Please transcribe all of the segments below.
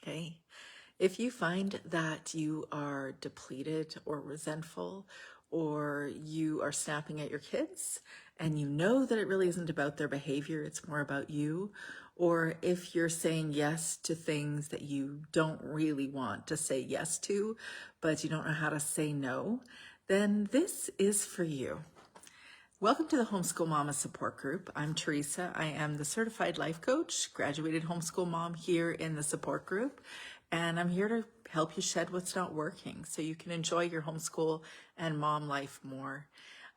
Okay. If you find that you are depleted or resentful, or you are snapping at your kids and you know that it really isn't about their behavior, it's more about you, or if you're saying yes to things that you don't really want to say yes to, but you don't know how to say no, then this is for you. Welcome to the Homeschool Mama Support Group. I'm Teresa. I am the certified life coach, graduated homeschool mom here in the support group, and I'm here to help you shed what's not working so you can enjoy your homeschool and mom life more.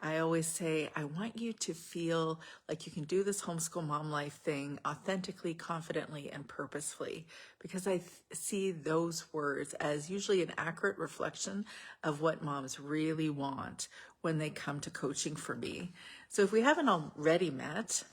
I always say, I want you to feel like you can do this homeschool mom life thing authentically, confidently, and purposefully, because I see those words as usually an accurate reflection of what moms really want when they come to coaching for me. So if we haven't already met,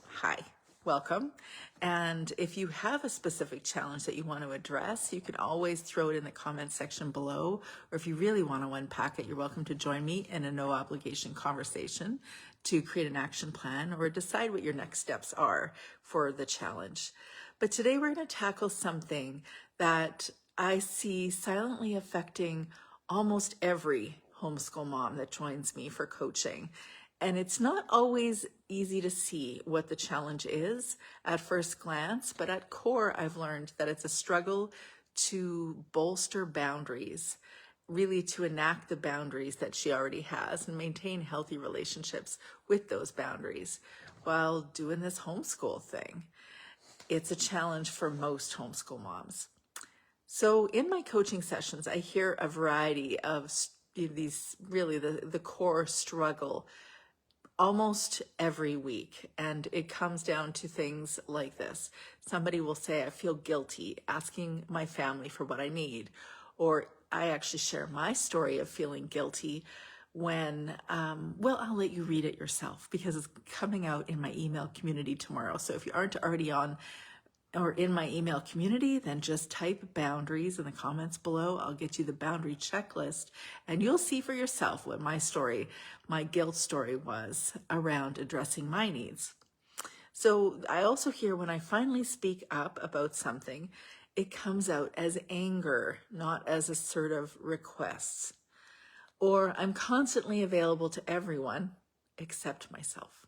hi, welcome. And if you have a specific challenge that you want to address, you can always throw it in the comment section below. Or if you really want to unpack it, you're welcome to join me in a no obligation conversation to create an action plan or decide what your next steps are for the challenge. But today we're going to tackle something that I see silently affecting almost every homeschool mom that joins me for coaching. And it's not always easy to see what the challenge is at first glance, but at core, I've learned that it's a struggle to bolster boundaries, really to enact the boundaries that she already has and maintain healthy relationships with those boundaries while doing this homeschool thing. It's a challenge for most homeschool moms. So in my coaching sessions, I hear a variety of these, really the core struggle almost every week. And it comes down to things like this. Somebody will say, I feel guilty asking my family for what I need. Or I actually share my story of feeling guilty when, well, I'll let you read it yourself because it's coming out in my email community tomorrow. So if you aren't already on or in my email community, then just type boundaries in the comments below. I'll get you the boundary checklist and you'll see for yourself what my story, my guilt story was around addressing my needs. So I also hear when I finally speak up about something, it comes out as anger, not as assertive requests. Or I'm constantly available to everyone except myself.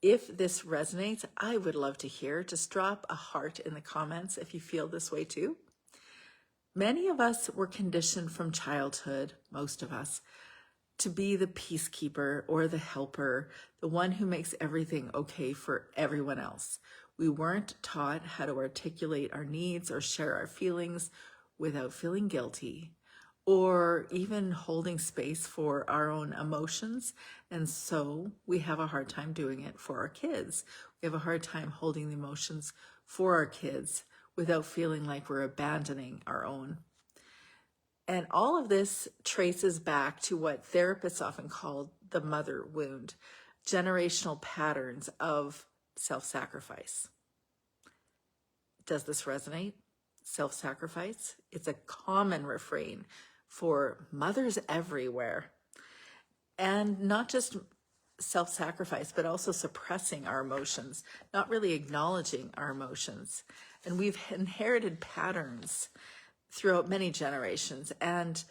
If this resonates, I would love to hear. Just drop a heart in the comments if you feel this way too. Many of us were conditioned from childhood, most of us, to be the peacekeeper or the helper, the one who makes everything okay for everyone else. We weren't taught how to articulate our needs or share our feelings without feeling guilty, or even holding space for our own emotions. And so we have a hard time doing it for our kids. We have a hard time holding the emotions for our kids without feeling like we're abandoning our own. And all of this traces back to what therapists often call the mother wound, generational patterns of self-sacrifice. Does this resonate? Self-sacrifice? It's a common refrain for mothers everywhere. And not just self-sacrifice, but also suppressing our emotions, not really acknowledging our emotions. And we've inherited patterns throughout many generations. And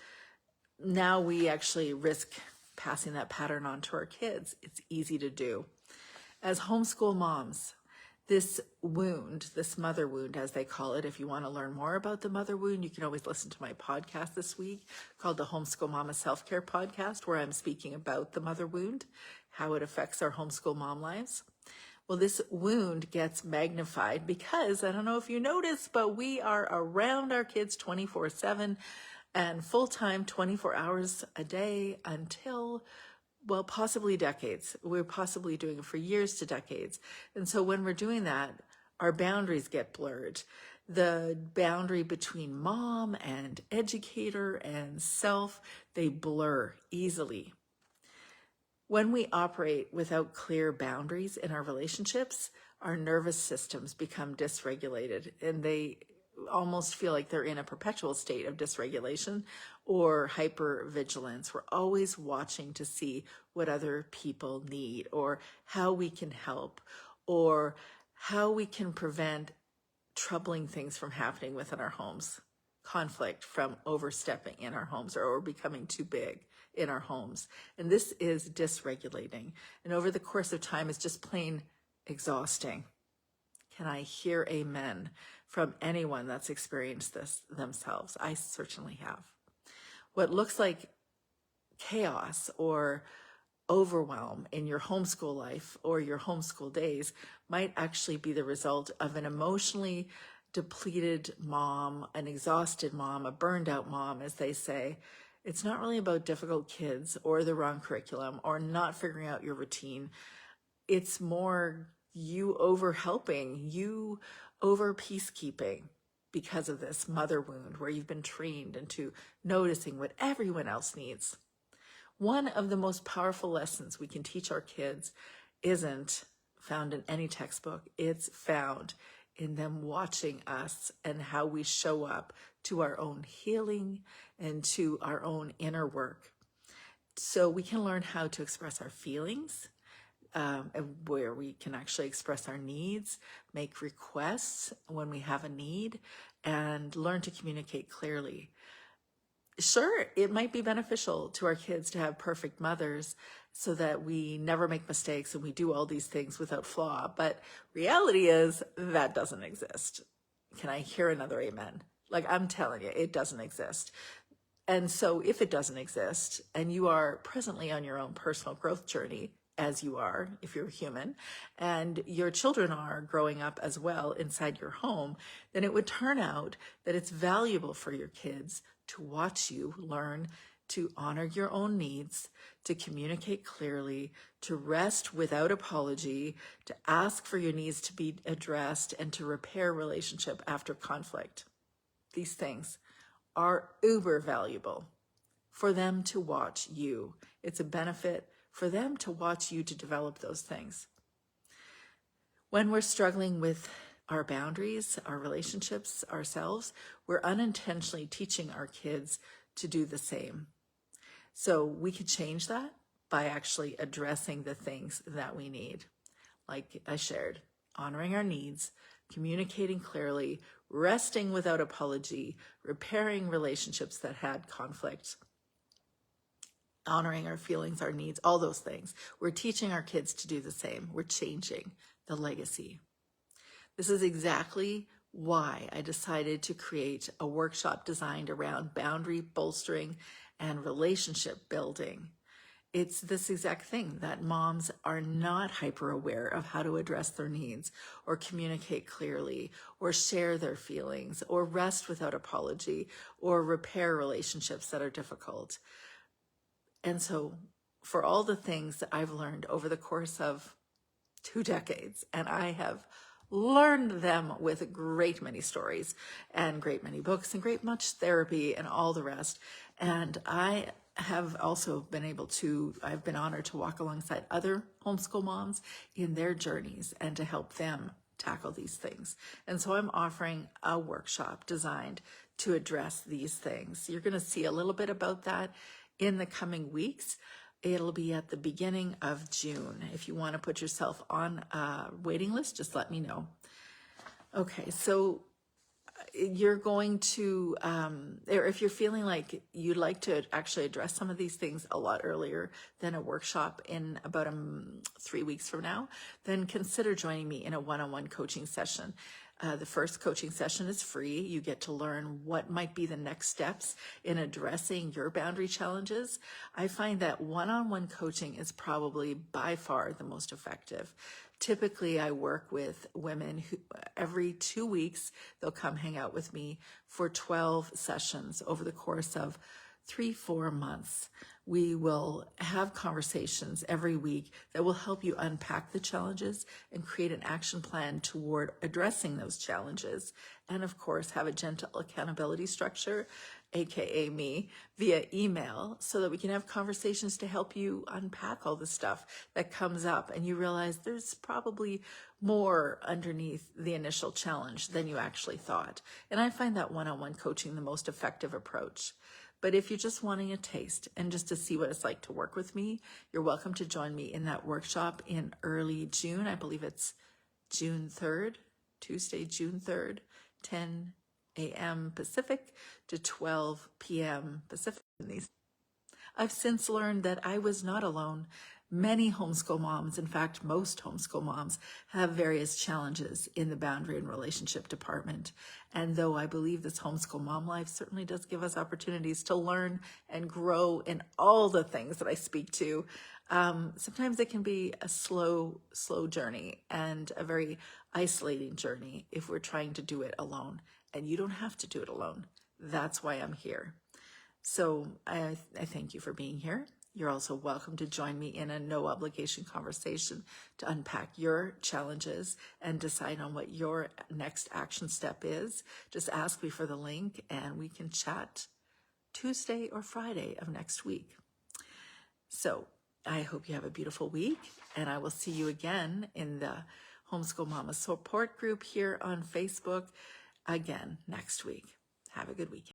now we actually risk passing that pattern on to our kids. It's easy to do. As homeschool moms, this wound, this mother wound, as they call it, if you want to learn more about the mother wound, you can always listen to my podcast this week called the Homeschool Mama Self-Care Podcast, where I'm speaking about the mother wound, how it affects our homeschool mom lives. Well, this wound gets magnified because, I don't know if you notice, but we are around our kids 24/7 and full-time 24 hours a day until, well, possibly decades. We're possibly doing it for years to decades. And so when we're doing that, our boundaries get blurred. The boundary between mom and educator and self, they blur easily. When we operate without clear boundaries in our relationships, our nervous systems become dysregulated and they almost feel like they're in a perpetual state of dysregulation or hypervigilance. We're always watching to see what other people need or how we can help or how we can prevent troubling things from happening within our homes, conflict from overstepping in our homes or becoming too big in our homes. And this is dysregulating. And over the course of time, it's just plain exhausting. Can I hear amen from anyone that's experienced this themselves? I certainly have. What looks like chaos or overwhelm in your homeschool life or your homeschool days might actually be the result of an emotionally depleted mom, an exhausted mom, a burned out mom, as they say. It's not really about difficult kids or the wrong curriculum or not figuring out your routine. It's more you over helping, you over peacekeeping because of this mother wound where you've been trained into noticing what everyone else needs. One of the most powerful lessons we can teach our kids isn't found in any textbook. It's found in them watching us and how we show up to our own healing and to our own inner work. So we can learn how to express our feelings, where we can actually express our needs, make requests when we have a need, and learn to communicate clearly. Sure, it might be beneficial to our kids to have perfect mothers so that we never make mistakes and we do all these things without flaw. But reality is that doesn't exist. Can I hear another amen? Like, I'm telling you, it doesn't exist. And so if it doesn't exist and you are presently on your own personal growth journey, as you are, if you're human, and your children are growing up as well inside your home, then it would turn out that it's valuable for your kids to watch you learn to honor your own needs, to communicate clearly, to rest without apology, to ask for your needs to be addressed, and to repair relationship after conflict. These things are uber valuable for them to watch you. It's a benefit for them to watch you to develop those things. When we're struggling with our boundaries, our relationships, ourselves, we're unintentionally teaching our kids to do the same. So we could change that by actually addressing the things that we need. Like I shared, honoring our needs, communicating clearly, resting without apology, repairing relationships that had conflict, honoring our feelings, our needs, all those things. We're teaching our kids to do the same. We're changing the legacy. This is exactly why I decided to create a workshop designed around boundary bolstering and relationship building. It's this exact thing that moms are not hyper aware of how to address their needs or communicate clearly or share their feelings or rest without apology or repair relationships that are difficult. And so for all the things that I've learned over the course of 2 decades, and I have learned them with a great many stories and great many books and great much therapy and all the rest. And I have also I've been honored to walk alongside other homeschool moms in their journeys and to help them tackle these things. And so I'm offering a workshop designed to address these things. You're going to see a little bit about that in the coming weeks. It'll be at the beginning of June. If you want to put yourself on a waiting list, just let me know. Okay, so you're going to, or if you're feeling like you'd like to actually address some of these things a lot earlier than a workshop in about 3 weeks from now, then consider joining me in a one-on-one coaching session. The first coaching session is free. You get to learn what might be the next steps in addressing your boundary challenges. I find that one-on-one coaching is probably by far the most effective. Typically, I work with women who every 2 weeks, they'll come hang out with me for 12 sessions over the course of 3-4 months. We will have conversations every week that will help you unpack the challenges and create an action plan toward addressing those challenges. And of course, have a gentle accountability structure, AKA me, via email so that we can have conversations to help you unpack all the stuff that comes up and you realize there's probably more underneath the initial challenge than you actually thought. And I find that one-on-one coaching the most effective approach. But if you're just wanting a taste and just to see what it's like to work with me, you're welcome to join me in that workshop in early June. I believe it's June 3rd, Tuesday, June 3rd. 10 a.m. Pacific to 12 p.m. Pacific. I've since learned that I was not alone. Many homeschool moms, in fact, most homeschool moms, have various challenges in the boundary and relationship department. And though I believe this homeschool mom life certainly does give us opportunities to learn and grow in all the things that I speak to, sometimes it can be a slow journey and a very isolating journey if we're trying to do it alone. And you don't have to do it alone. That's why I'm here. So I thank you for being here. You're also welcome to join me in a no obligation conversation to unpack your challenges and decide on what your next action step is. Just ask me for the link and we can chat Tuesday or Friday of next week. So I hope you have a beautiful week, and I will see you again in the Homeschool Mama support group here on Facebook again next week. Have a good weekend.